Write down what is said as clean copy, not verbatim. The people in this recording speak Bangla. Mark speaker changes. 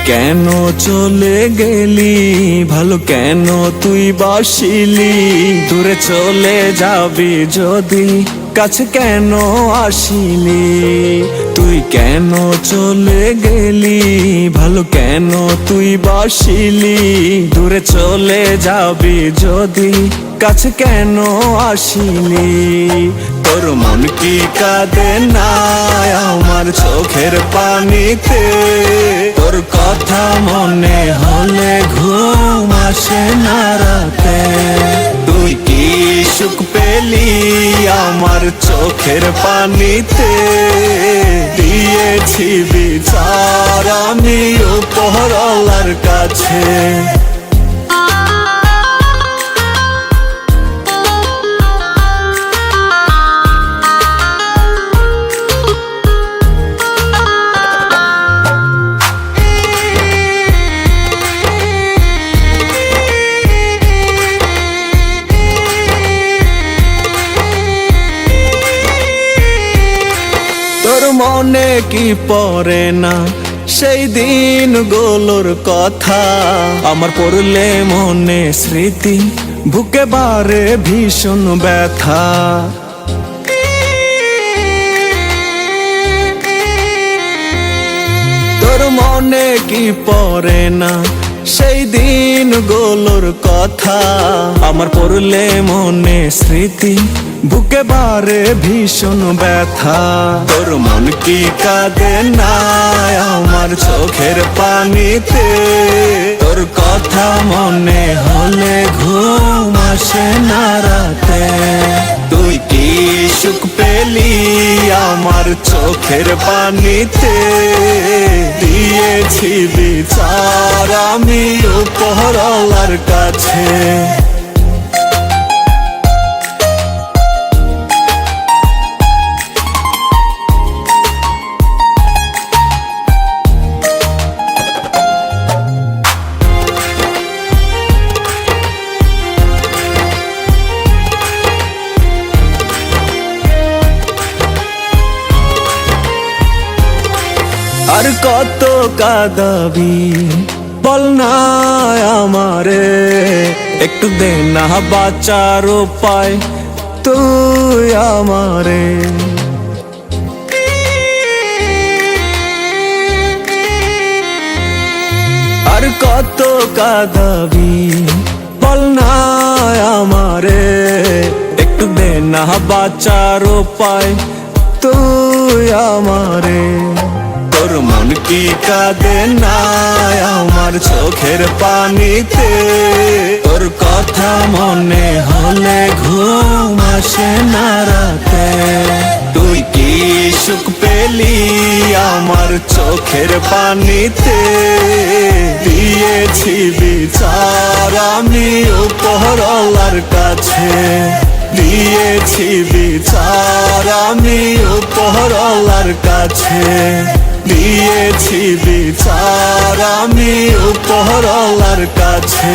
Speaker 1: কেন চলে গেলি, ভালো কেন তুই বাসিলি, দূরে চলে যাবি যদি কাছে কেন আসিলি। তুই কেন চলে গেলি, ভালো কেন তুই বাসিলি, দূরে চলে যাবি যদি কাছে কেন আসিলি। তোর মন কি কাঁদে না আমার চোখের পানিতে, তোর কথা মনে হলে ঘুম আসে না রাতে। তুই কি সুখ পেলি আমার চোখের পানিতে, দিয়েছি বিচার আমি উপরওয়ালার কাছে। তোর মনে কি পড়ে না সেই দিনগুলোর কথা, আমার পড়লে মনে স্মৃতি বুকে বারে ভীষণ ব্যথা। তোর মনে কি পড়ে না সেই দিনগুলোর কথা, আমার পড়লে মনে স্মৃতি বুকে বারে ভীষণ ব্যথা। তোর মন কি কাঁদে না আমার চোখের পানিতে, তোর কথা মনে হলে ঘুম আসে না রাতে। তুই কি সুখ পেলি আমার চোখের পানিতে, দিয়েছি বিচার আমি উপরওয়ালার কাছে। আর কত কাঁদাবি বল না আমারে, একটু দে না বাঁচার উপায় তুই আমারে। আর কত কাঁদাবি বল না আমারে, একটু দে না বাঁচার উপায় তুই আমারে। তোর মন কি কাঁদে না আমার চোখের পানিতে, তোর কথা মনে হলে ঘুম আসে না রাতে। তুই কি সুখ পেলি আমার চোখের পানিতে, দিয়েছি বিচার আমি উপরওয়ালার কাছে। দিয়েছি বিচার আমি উপরওয়ালার কাছে, দিয়েছি বিচার আমি উপরওয়ালার কাছে।